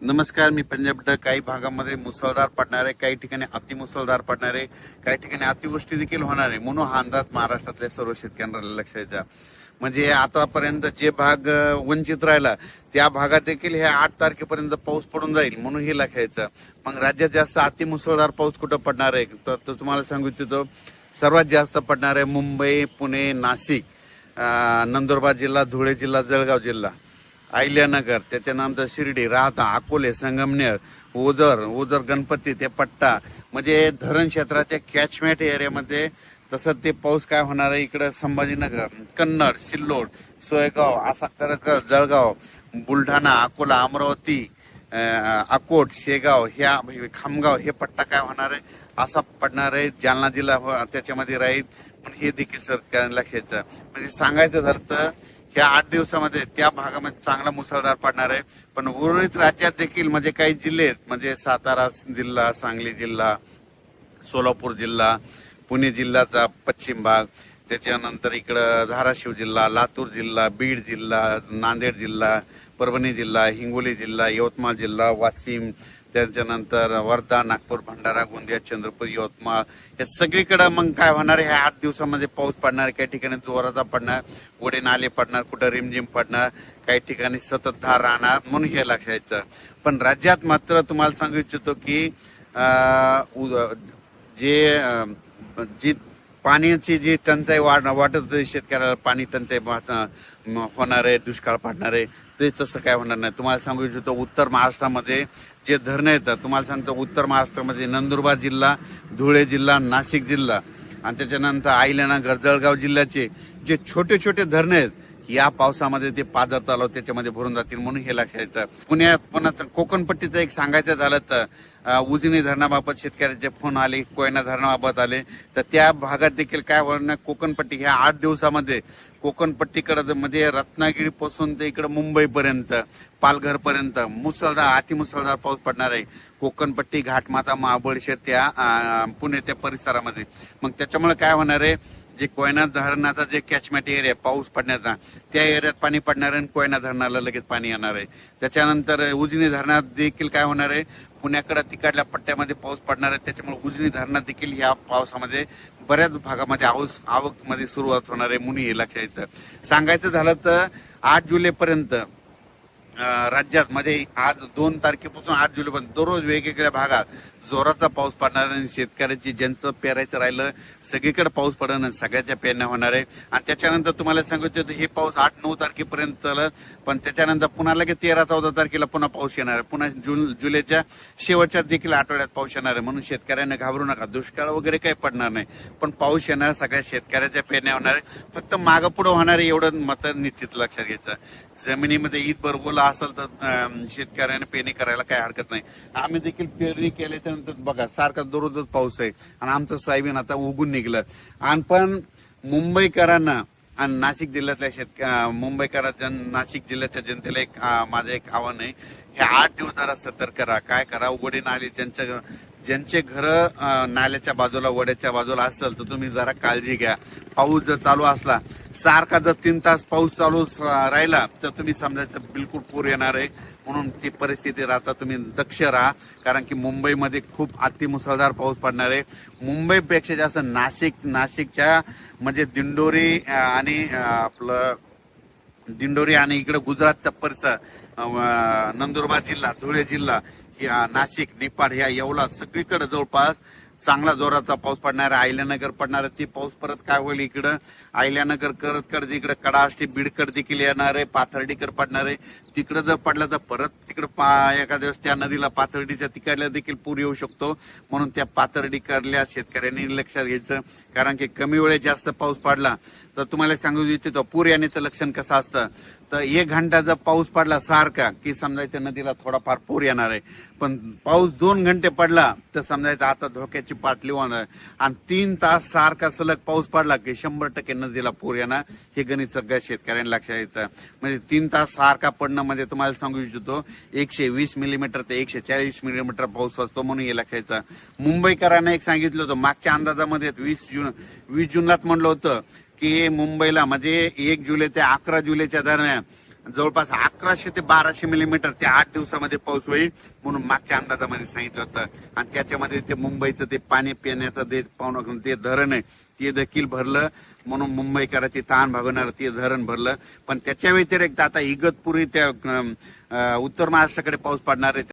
नमस्कार, मी पंजाब. काही भागामध्ये मुसळधार पडणार आहे, काही ठिकाणी अतिमुसळधार पडणार आहे, काही ठिकाणी अतिवृष्टी देखील होणार आहे. म्हणून हा अंदाज महाराष्ट्रातल्या सर्व शेतकऱ्यांना लक्षात द्या. म्हणजे आतापर्यंत जे भाग वंचित राहिला त्या भागात देखील हे 8 तारखेपर्यंत पाऊस पडून जाईल, म्हणून हे लक्षायचं. मग राज्यात जास्त अतिमुसळधार पाऊस कुठं पडणार आहे तर तुम्हाला सांगू इच्छितो, सर्वात जास्त पडणार आहे मुंबई, पुणे, नाशिक, नंदुरबार जिल्हा, धुळे जिल्हा, जळगाव जिल्हा, अहिल्यानगर, त्याच्यानंतर शिर्डी, राहता, अकोले, संगमनेर, ओझर गणपती ते पट्टा, म्हणजे धरण क्षेत्राच्या कॅचमेंट एरियामध्ये. तसं ते पाऊस काय होणार आहे इकडं संभाजीनगर, कन्नड, सिल्लोड, सोयगाव, असा करत करत जळगाव, बुलढाणा, अकोला, अमरावती, अकोट, शेगाव, ह्या खामगाव हे पट्टा काय होणार आहे असा पडणार आहे. जालना जिल्हा त्याच्यामध्ये राहील, पण हे देखील सरकारने लक्षात. म्हणजे सांगायचं झालं तर या 8 दिवसामध्ये त्या भागामध्ये चांगला मुसळधार पडणार आहे. पण उर्वरित राज्यात देखील म्हणजे काही जिल्हे म्हणजे सातारा जिल्हा, सांगली जिल्हा, सोलापूर जिल्हा, पुणे जिल्ह्याचा पश्चिम भाग, त्याच्यानंतर इकडं धाराशिव जिल्हा, लातूर जिल्हा, बीड जिल्हा, नांदेड जिल्हा, परभणी जिल्हा, हिंगोली जिल्हा, यवतमाळ जिल्हा, वाशिम, त्याच्यानंतर वर्धा, नागपूर, भंडारा, गोंदिया, चंद्रपूर, यवतमाळ, हे सगळीकडे मग काय होणार आहे, ह्या 8 दिवसामध्ये पाऊस पडणार. काही ठिकाणी जोराचा पडणार, ओढे नाले पडणार, कुठं रिमझिम पडणार, काही ठिकाणी सततधार राहणार, म्हणून हे लक्षायचं. पण राज्यात मात्र तुम्हाला सांगू इच्छितो की जी पाण्याची जी टंचाई वाटत होती शेतकऱ्याला, पाणी टंचाई होणार आहे, दुष्काळ पडणार आहे, ते तसं काय होणार नाही. तुम्हाला सांगू इच्छितो, उत्तर महाराष्ट्रामध्ये जे धरणं येतात, तुम्हाला सांगतो उत्तर महाराष्ट्रामध्ये नंदुरबार जिल्हा, धुळे जिल्हा, नाशिक जिल्हा आणि त्याच्यानंतर अहिल्यानगर, जळगाव जिल्ह्याचे जे छोटे छोटे धरणं आहेत, या पावसामध्ये ते पाझर तलाव त्याच्यामध्ये भरून जातील, म्हणून हे लक्षायचं. पुन्हा कोकणपट्टीचं एक सांगायचं झालं तर उजनी धरणाबाबत शेतकऱ्याचे फोन आले, कोयना धरणाबाबत आले, तर त्या भागात देखील काय होणार, कोकणपट्टी ह्या 8 दिवसामध्ये कोकणपट्टीकडे म्हणजे रत्नागिरीपासून ते इकडे मुंबईपर्यंत, पालघरपर्यंत मुसळधार अतिमुसळधार पाऊस पडणार आहे. कोकणपट्टी, घाटमाता, महाबळेश्वर, त्या पुणे त्या परिसरामध्ये. मग त्याच्यामुळे काय होणार आहे, जे कोयना धरणाचा जे कॅचमेंट एरिया पाऊस पडण्याचा, त्या एरियात पाणी पडणार आहे आणि कोयना धरणाला लगेच पाणी येणार आहे. त्याच्यानंतर उजनी धरणात देखील काय होणार आहे, पुण्याकडे तिकडल्या पट्ट्यामध्ये पाऊस पडणार आहे. त्याच्यामुळे उजनी धरणात देखील या पावसामध्ये बऱ्याच भागामध्ये आवक मध्ये सुरुवात होणार आहे, म्हणून हे लक्षात. सांगायचं झालं तर 8 जुलैपर्यंत राज्यात म्हणजे आज 2 तारखेपासून 8 जुलैपर्यंत दररोज वेगवेगळ्या भागात जोराचा पाऊस पडणार आणि शेतकऱ्याची ज्यांचं पेरायचं राहिलं सगळीकडे पाऊस पडणार आणि सगळ्याच्या पेरण्या होणार आहे. आणि त्याच्यानंतर तुम्हाला सांगितलं हे पाऊस 8-9 तारखेपर्यंत चालत, पण त्याच्यानंतर पुन्हा लगेच 13-14 तारखेला पुन्हा पाऊस येणार आहे. पुन्हा जुलैच्या शेवटच्या देखील आठवड्यात पाऊस येणार आहे. म्हणून शेतकऱ्यांना घाबरू नका, दुष्काळ वगैरे काही पडणार नाही, पण पाऊस येणार, सगळ्या शेतकऱ्याच्या पेरण्या होणार आहे. फक्त मागं पुढं होणार आहे एवढं मत निश्चित लक्षात घ्यायचं. जमिनीमध्ये ईद बरबोला असेल तर शेतकऱ्याने पेरणी करायला काही हरकत नाही. आम्ही देखील पेरणी केल्याच्या नंतर बघा सारखा दररोजच पाऊस आहे आणि आमचं सोयाबीन आता उगून निघलं. आणि पण मुंबईकरांना आणि नाशिक जिल्ह्यातल्या मुंबईकरांच्या, नाशिक जिल्ह्याच्या जनतेला एक माझं एक आव्हान आहे, हे 8 दिवस जरा सतर्क राहा. काय करा, उघडे नाले ज्यांचे घर नाल्याच्या बाजूला, वड्याच्या बाजूला असेल तर तुम्ही जरा काळजी घ्या. पाऊस जर चालू असला सारखा, जर 3 तास पाऊस चालू राहिला तर तुम्ही समजायचं बिलकुल पूर येणार आहे. म्हणून ती परिस्थिती राहता तुम्ही दक्ष राहा, कारण की मुंबईमध्ये खूप अतिमुसळधार पाऊस पडणार आहे. मुंबईपेक्षा जास्त नाशिकच्या म्हणजे दिंडोरी आणि इकडे गुजरातचा परिसर, नंदुरबार जिल्हा, धुळे जिल्हा, नाशिक, निपाड, ह्या येवला सगळीकडे जवळपास चांगला जोराचा पाऊस पडणार आहे. अहिल्यानगर पडणार आहे. ती पाऊस परत काय होईल, इकडं अहिल्यानगर करत इकडे कडाष्टी, बीडकर देखील येणार आहे, पाथर्डीकर पडणार आहे. तिकडं जर पडलं तर परत तिकडं एका दिवस त्या नदीला, पाथर्डीच्या तिकडल्या देखील पूर येऊ शकतो. म्हणून त्या पाथर्डीकरल्या शेतकऱ्यांनी लक्षात घ्यायचं, कारण की कमी वेळेत जास्त पाऊस पडला तर तुम्हाला सांगू इच्छितो पूर येण्याचं लक्षण कसं असतं, तर 1 घंटा जर पाऊस पडला सारखा की समजायचं नदीला थोडाफार पूर येणार आहे. पण पाऊस 2 घंटे पडला तर समजायचं आता धोक्याची पातळी होणार. आणि 3 तास सारखा सलग पाऊस पडला की 100% नदीला पूर येणार. हे गणित सगळ्या शेतकऱ्यांना लक्षात यायचं. म्हणजे 3 तास सारखा पडणं म्हणजे तुम्हाला सांगू इच्छितो 120 मिलीमीटर ते 140 मिलीमीटर पाऊस असतो, म्हणून हे लक्षात यायचं. मुंबईकरांना एक सांगितलं होतं मागच्या अंदाजामध्ये 20 जूनलाच म्हणलं होतं की मुंबईला म्हणजे 1 जुलै ते 11 जुलैच्या दरम्यान जवळपास 1100 ते 1200 मिलीमीटर त्या 8 दिवसामध्ये पाऊस होईल म्हणून मागच्या अंदाजामध्ये सांगितलं होतं. आणि त्याच्यामध्ये ते मुंबईचं ते पाणी पिण्याचं ते पाहुणं ते धरण आहे ते देखील भरलं म्हणून मुंबईकरांची तहान भागवणारं ते धरण भरलं. पण त्याच्या व्यतिरिक्त आता इगतपुरी त्या उत्तर महाराष्ट्राकडे पाऊस पडणार आहे.